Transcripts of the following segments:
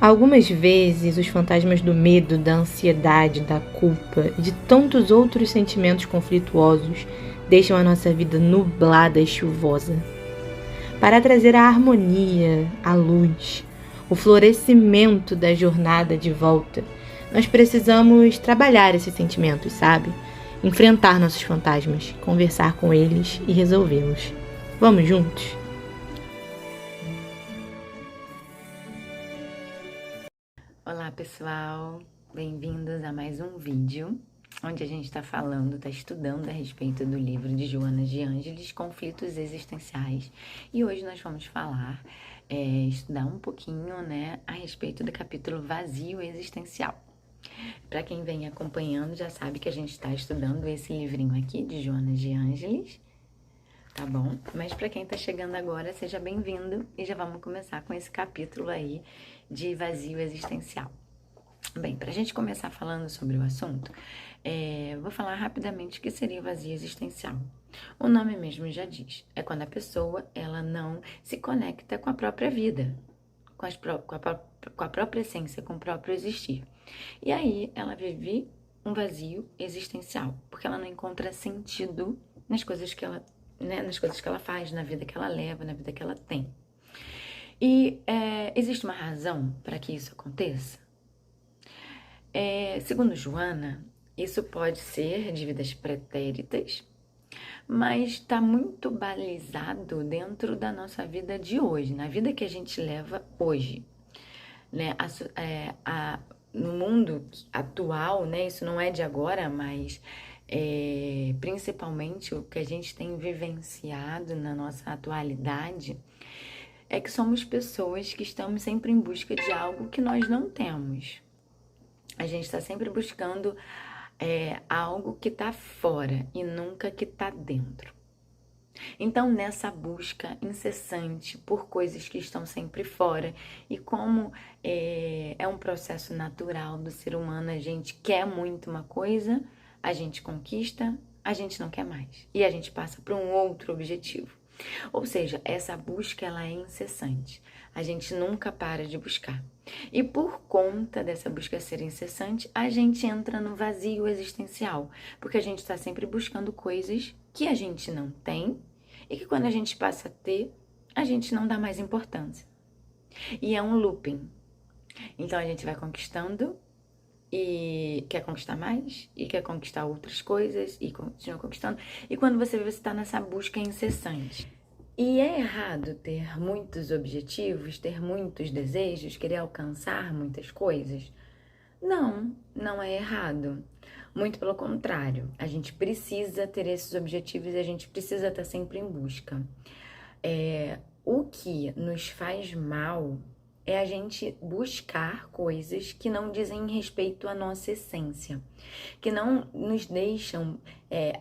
Algumas vezes, os fantasmas do medo, da ansiedade, da culpa e de tantos outros sentimentos conflituosos deixam a nossa vida nublada e chuvosa. Para trazer a harmonia, a luz, o florescimento da jornada de volta, nós precisamos trabalhar esses sentimentos, sabe? Enfrentar nossos fantasmas, conversar com eles e resolvê-los. Vamos juntos? Olá pessoal, bem-vindos a mais um vídeo onde a gente está falando, está estudando a respeito do livro de Joana de Ângelis, Conflitos Existenciais. E hoje nós vamos falar, estudar um pouquinho, a respeito do capítulo Vazio Existencial. Para quem vem acompanhando já sabe que a gente está estudando esse livrinho aqui de Joana de Ângelis, tá bom? Mas para quem está chegando agora, seja bem-vindo e já vamos começar com esse capítulo aí de vazio existencial. Bem, para a gente começar falando sobre o assunto, vou falar rapidamente o que seria o vazio existencial. O nome mesmo já diz, é quando a pessoa ela não se conecta com a própria vida, com a própria essência, com o próprio existir. E aí ela vive um vazio existencial, porque ela não encontra sentido nas coisas que ela faz, na vida que ela leva, na vida que ela tem. E existe uma razão para que isso aconteça? Segundo Joana, isso pode ser de vidas pretéritas, mas está muito balizado dentro da nossa vida de hoje, na vida que a gente leva hoje. No mundo atual, isso não é de agora, mas principalmente o que a gente tem vivenciado na nossa atualidade, é que somos pessoas que estamos sempre em busca de algo que nós não temos. A gente está sempre buscando algo que está fora e nunca que está dentro. Então, nessa busca incessante por coisas que estão sempre fora, e como é um processo natural do ser humano, a gente quer muito uma coisa, a gente conquista, a gente não quer mais. E a gente passa para um outro objetivo. Ou seja, essa busca ela é incessante. A gente nunca para de buscar. E por conta dessa busca ser incessante, a gente entra no vazio existencial, porque a gente está sempre buscando coisas que a gente não tem e que quando a gente passa a ter, a gente não dá mais importância. E é um looping. Então a gente vai conquistando e quer conquistar mais, e quer conquistar outras coisas, e continua conquistando. E quando você vê, você está nessa busca incessante. E é errado ter muitos objetivos, ter muitos desejos, querer alcançar muitas coisas? Não, não é errado. Muito pelo contrário, a gente precisa ter esses objetivos e a gente precisa estar sempre em busca. O que nos faz mal é a gente buscar coisas que não dizem respeito à nossa essência, que não nos deixam,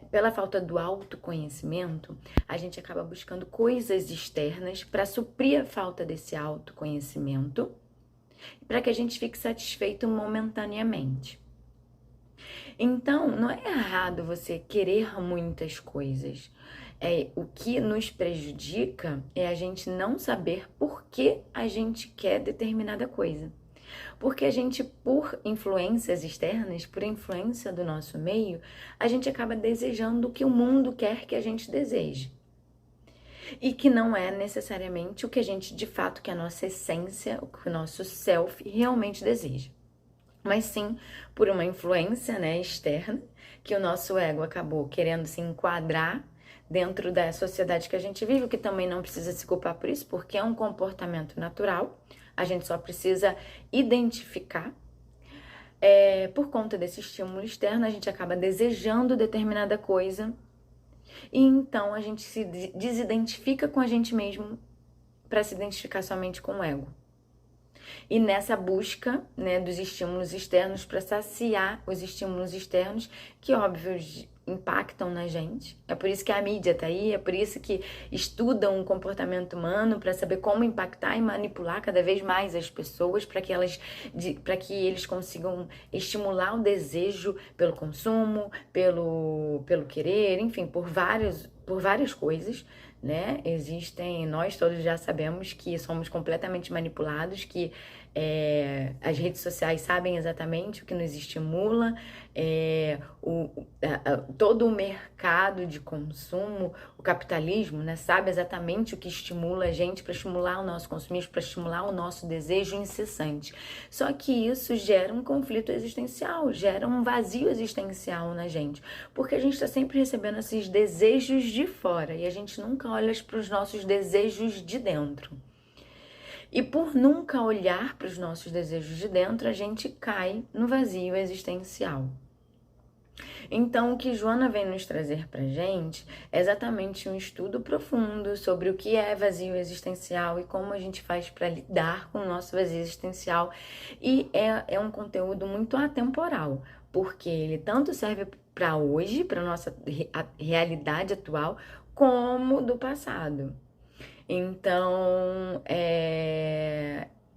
pela falta do autoconhecimento, a gente acaba buscando coisas externas para suprir a falta desse autoconhecimento, para que a gente fique satisfeito momentaneamente. Então, não é errado você querer muitas coisas. O que nos prejudica é a gente não saber por que a gente quer determinada coisa. Porque a gente, por influências externas, por influência do nosso meio, a gente acaba desejando o que o mundo quer que a gente deseje. E que não é necessariamente o que a gente, de fato, que a nossa essência, o que o nosso self realmente deseja. Mas sim por uma influência, externa, que o nosso ego acabou querendo se enquadrar dentro da sociedade que a gente vive, que também não precisa se culpar por isso, porque é um comportamento natural, a gente só precisa identificar. Por conta desse estímulo externo, a gente acaba desejando determinada coisa, e então a gente se desidentifica com a gente mesmo para se identificar somente com o ego. E nessa busca, dos estímulos externos para saciar os estímulos externos, que óbvio impactam na gente. É por isso que a mídia tá aí, é por isso que estudam o comportamento humano para saber como impactar e manipular cada vez mais as pessoas para que eles consigam estimular o desejo pelo consumo, pelo querer, enfim, por várias coisas, né? Nós todos já sabemos que somos completamente manipulados, que as redes sociais sabem exatamente o que nos estimula, todo o mercado de consumo, o capitalismo, né, sabe exatamente o que estimula a gente para estimular o nosso consumismo, para estimular o nosso desejo incessante. Só que isso gera um conflito existencial, gera um vazio existencial na gente, porque a gente está sempre recebendo esses desejos de fora e a gente nunca olha para os nossos desejos de dentro. E por nunca olhar para os nossos desejos de dentro, a gente cai no vazio existencial. Então, o que Joana vem nos trazer pra gente é exatamente um estudo profundo sobre o que é vazio existencial e como a gente faz para lidar com o nosso vazio existencial. E é um conteúdo muito atemporal, porque ele tanto serve para hoje, para nossa realidade atual, como do passado. Então,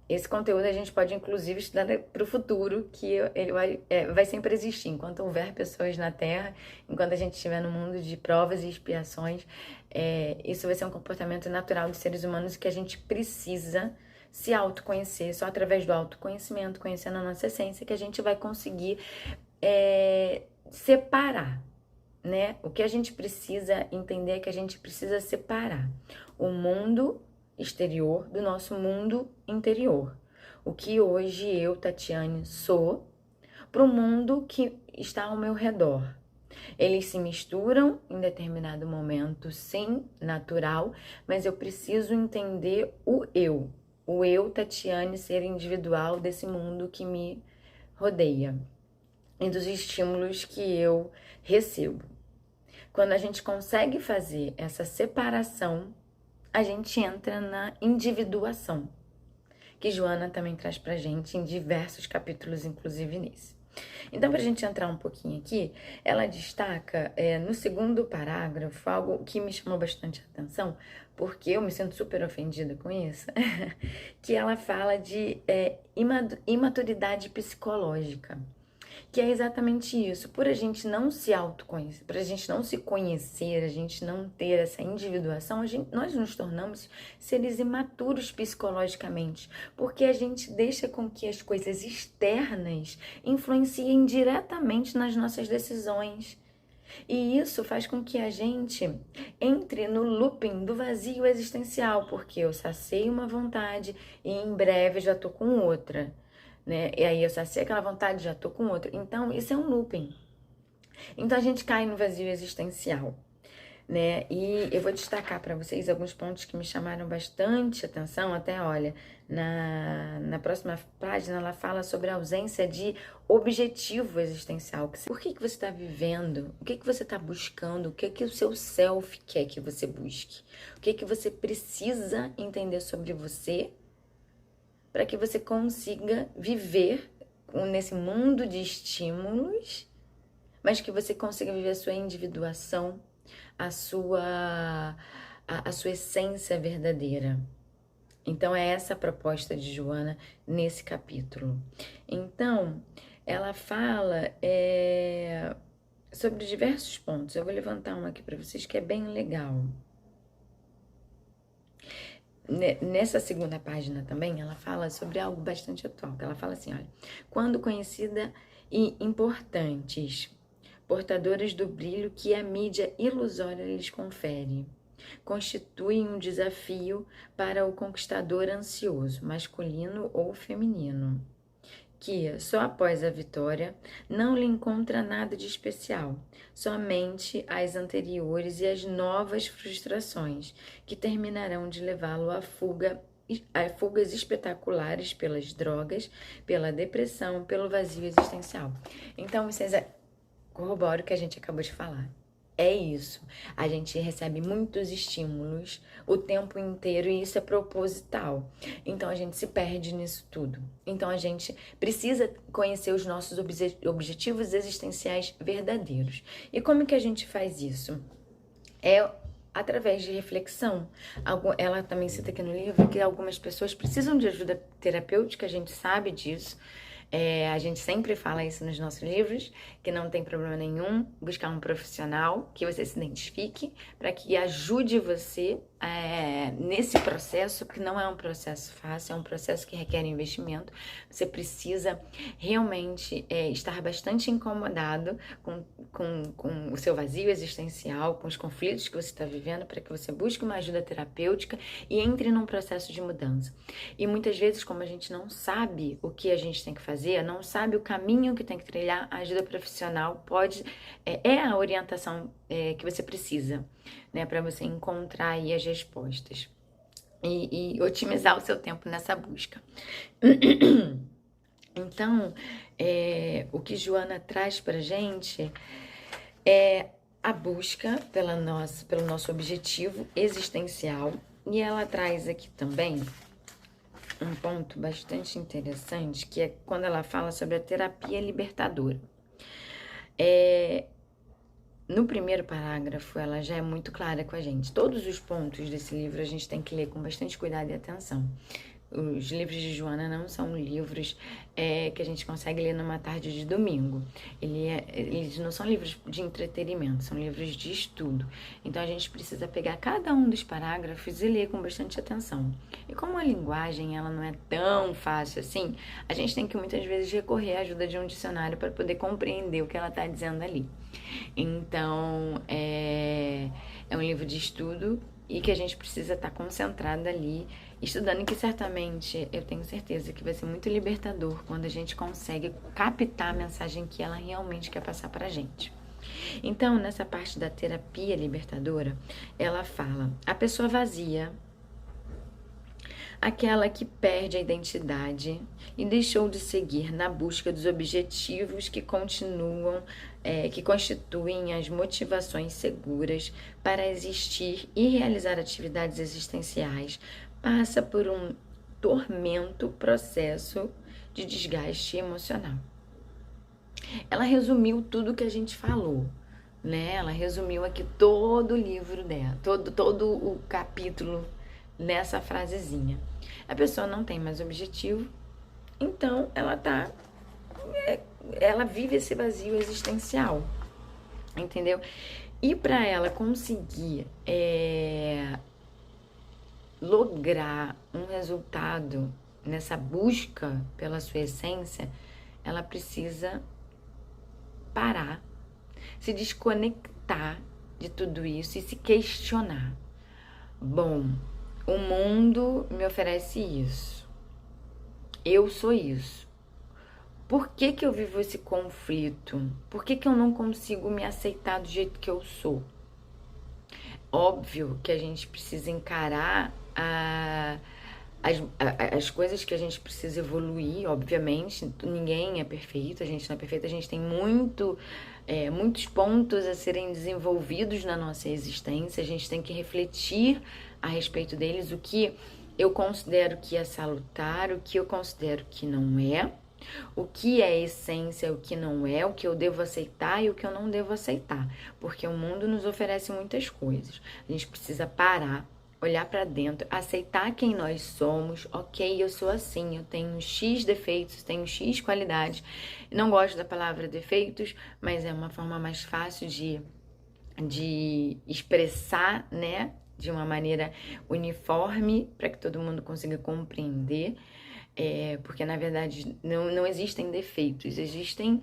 esse conteúdo a gente pode inclusive estudar para o futuro, que ele vai sempre existir. Enquanto houver pessoas na Terra, enquanto a gente estiver no mundo de provas e expiações, isso vai ser um comportamento natural dos seres humanos que a gente precisa se autoconhecer. Só através do autoconhecimento, conhecendo a nossa essência, que a gente vai conseguir separar, né? O que a gente precisa entender é que a gente precisa separar o mundo exterior do nosso mundo interior. O que hoje eu, Tatiane, sou, para o mundo que está ao meu redor. Eles se misturam em determinado momento, sim, natural, mas eu preciso entender o eu, Tatiane, ser individual desse mundo que me rodeia e dos estímulos que eu recebo. Quando a gente consegue fazer essa separação, a gente entra na individuação, que Joana também traz pra gente em diversos capítulos, inclusive nesse. Então, pra gente entrar um pouquinho aqui, ela destaca no segundo parágrafo algo que me chamou bastante atenção, porque eu me sinto super ofendida com isso, que ela fala de imaturidade psicológica. Que é exatamente isso, por a gente não se autoconhecer, por a gente não se conhecer, a gente não ter essa individuação, nós nos tornamos seres imaturos psicologicamente, porque a gente deixa com que as coisas externas influenciem diretamente nas nossas decisões. E isso faz com que a gente entre no looping do vazio existencial, porque eu saciei uma vontade e em breve já tô com outra. Né? E aí eu saciei aquela vontade, já tô com outra. Então, isso é um looping. Então, a gente cai no vazio existencial, né? E eu vou destacar para vocês alguns pontos que me chamaram bastante atenção. Até, olha, na próxima página, ela fala sobre a ausência de objetivo existencial. Por que você está vivendo? O que você está buscando? O que o seu self quer que você busque? O que você precisa entender sobre você para que você consiga viver nesse mundo de estímulos, mas que você consiga viver a sua individuação, a sua essência verdadeira. Então, é essa a proposta de Joana nesse capítulo. Então, ela fala sobre diversos pontos. Eu vou levantar um aqui para vocês que é bem legal. Nessa segunda página também, ela fala sobre algo bastante atual, que ela fala assim, olha, quando conhecida e importantes, portadoras do brilho que a mídia ilusória lhes confere, constituem um desafio para o conquistador ansioso, masculino ou feminino, que, só após a vitória, não lhe encontra nada de especial, somente as anteriores e as novas frustrações, que terminarão de levá-lo a fugas espetaculares pelas drogas, pela depressão, pelo vazio existencial. Então, vocês corroboram o que a gente acabou de falar. É isso, a gente recebe muitos estímulos o tempo inteiro e isso é proposital. Então a gente se perde nisso tudo. Então a gente precisa conhecer os nossos objetivos existenciais verdadeiros. E como que a gente faz isso? É através de reflexão. Ela também cita aqui no livro que algumas pessoas precisam de ajuda terapêutica, a gente sabe disso. A gente sempre fala isso nos nossos livros, que não tem problema nenhum buscar um profissional que você se identifique para que ajude você nesse processo, que não é um processo fácil, é um processo que requer investimento. Você precisa realmente estar bastante incomodado com o seu vazio existencial, com os conflitos que você está vivendo, para que você busque uma ajuda terapêutica e entre num processo de mudança. E muitas vezes, como a gente não sabe o que a gente tem que fazer, não sabe o caminho que tem que trilhar, a ajuda profissional é a orientação que você precisa, né, para você encontrar aí as respostas e otimizar o seu tempo nessa busca. Então, o que Joana traz pra gente é a busca pelo nosso objetivo existencial, e ela traz aqui também um ponto bastante interessante, que é quando ela fala sobre a terapia libertadora. No primeiro parágrafo, ela já é muito clara com a gente. Todos os pontos desse livro a gente tem que ler com bastante cuidado e atenção. Os livros de Joana não são livros que a gente consegue ler numa tarde de domingo. Eles não são livros de entretenimento, são livros de estudo. Então a gente precisa pegar cada um dos parágrafos e ler com bastante atenção. E como a linguagem ela não é tão fácil assim, a gente tem que muitas vezes recorrer à ajuda de um dicionário para poder compreender o que ela está dizendo ali. Então é um livro de estudo e que a gente precisa estar concentrada ali, estudando, e que certamente eu tenho certeza que vai ser muito libertador quando a gente consegue captar a mensagem que ela realmente quer passar pra gente. Então, nessa parte da terapia libertadora, ela fala: a pessoa vazia, aquela que perde a identidade e deixou de seguir na busca dos objetivos que constituem as motivações seguras para existir e realizar atividades existenciais, passa por um tormento processo de desgaste emocional. Ela resumiu tudo que a gente falou, né? Ela resumiu aqui todo o livro dela, todo o capítulo nessa frasezinha. A pessoa não tem mais objetivo, então ela vive esse vazio existencial, entendeu? E para ela conseguir lograr um resultado nessa busca pela sua essência, ela precisa parar, se desconectar de tudo isso e se questionar. Bom, o mundo me oferece isso. Eu sou isso. Por que que eu vivo esse conflito? Por que que eu não consigo me aceitar do jeito que eu sou? Óbvio que a gente precisa encarar as coisas que a gente precisa evoluir, obviamente. Ninguém é perfeito, a gente não é perfeito, a gente tem muitos pontos a serem desenvolvidos na nossa existência, a gente tem que refletir a respeito deles, o que eu considero que é salutar, o que eu considero que não é, o que é essência, o que não é, o que eu devo aceitar e o que eu não devo aceitar, porque o mundo nos oferece muitas coisas. A gente precisa parar, olhar para dentro, aceitar quem nós somos. Ok, eu sou assim, eu tenho X defeitos, tenho X qualidades. Não gosto da palavra defeitos, mas é uma forma mais fácil de expressar, né, de uma maneira uniforme para que todo mundo consiga compreender. Porque na verdade não existem defeitos, existem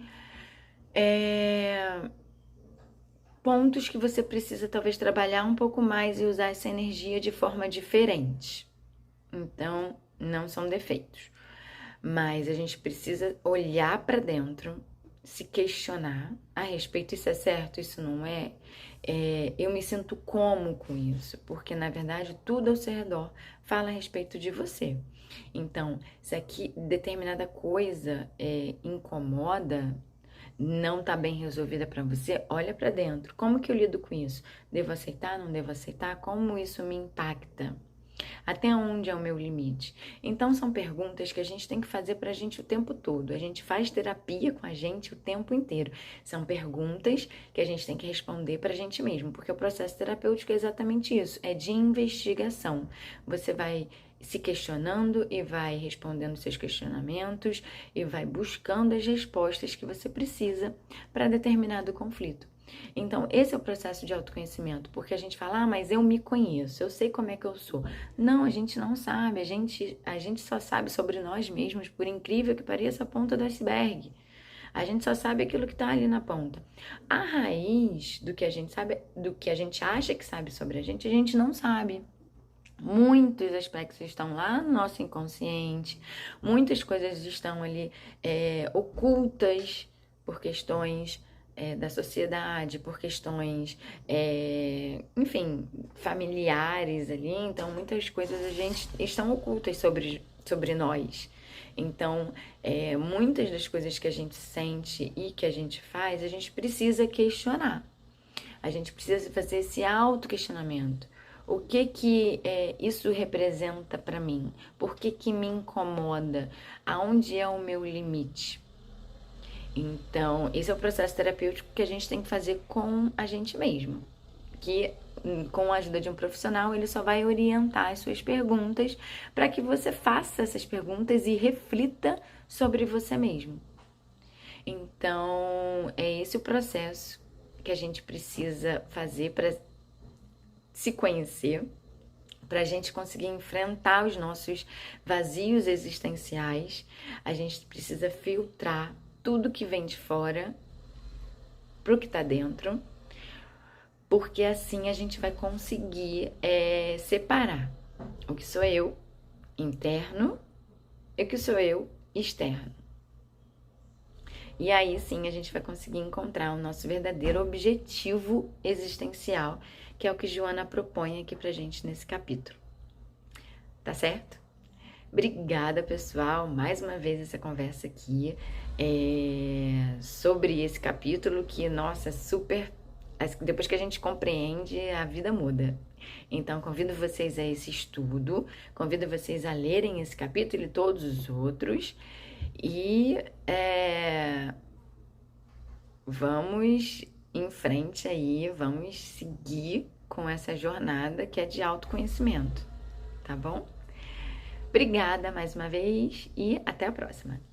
pontos que você precisa talvez trabalhar um pouco mais e usar essa energia de forma diferente. Então, não são defeitos, mas a gente precisa olhar para dentro, se questionar a respeito: isso é certo, isso não é? Eu me sinto como com isso? Porque na verdade tudo ao seu redor fala a respeito de você. Então, se aqui determinada coisa incomoda, não tá bem resolvida para você, olha para dentro. Como que eu lido com isso? Devo aceitar, não devo aceitar? Como isso me impacta? Até onde é o meu limite? Então, são perguntas que a gente tem que fazer pra gente o tempo todo. A gente faz terapia com a gente o tempo inteiro. São perguntas que a gente tem que responder pra gente mesmo, porque o processo terapêutico é exatamente isso, é de investigação. Você vai se questionando e vai respondendo seus questionamentos e vai buscando as respostas que você precisa para determinado conflito. Então, esse é o processo de autoconhecimento, porque a gente fala, mas eu me conheço, eu sei como é que eu sou. Não, a gente não sabe, a gente só sabe sobre nós mesmos, por incrível que pareça, a ponta do iceberg. A gente só sabe aquilo que está ali na ponta. A raiz do que a gente sabe, do que a gente acha que sabe sobre a gente não sabe. Muitos aspectos estão lá no nosso inconsciente, muitas coisas estão ali ocultas por questões da sociedade, por questões, enfim, familiares ali. Então, muitas coisas estão ocultas sobre nós. Então, muitas das coisas que a gente sente e que a gente faz, a gente precisa questionar. A gente precisa fazer esse autoquestionamento. O que isso representa para mim? Por que me incomoda? Aonde é o meu limite? Então, esse é o processo terapêutico que a gente tem que fazer com a gente mesmo. Que, com a ajuda de um profissional, ele só vai orientar as suas perguntas para que você faça essas perguntas e reflita sobre você mesmo. Então, é esse o processo que a gente precisa fazer para se conhecer, para a gente conseguir enfrentar os nossos vazios existenciais. A gente precisa filtrar tudo que vem de fora pro que tá dentro, porque assim a gente vai conseguir separar o que sou eu interno e o que sou eu externo. E aí sim a gente vai conseguir encontrar o nosso verdadeiro objetivo existencial, que é o que Joana propõe aqui pra gente nesse capítulo. Tá certo? Obrigada, pessoal, mais uma vez essa conversa aqui sobre esse capítulo que, nossa, super... Depois que a gente compreende, a vida muda. Então, convido vocês a esse estudo, convido vocês a lerem esse capítulo e todos os outros e vamos em frente aí, vamos seguir com essa jornada que é de autoconhecimento, tá bom? Obrigada mais uma vez e até a próxima!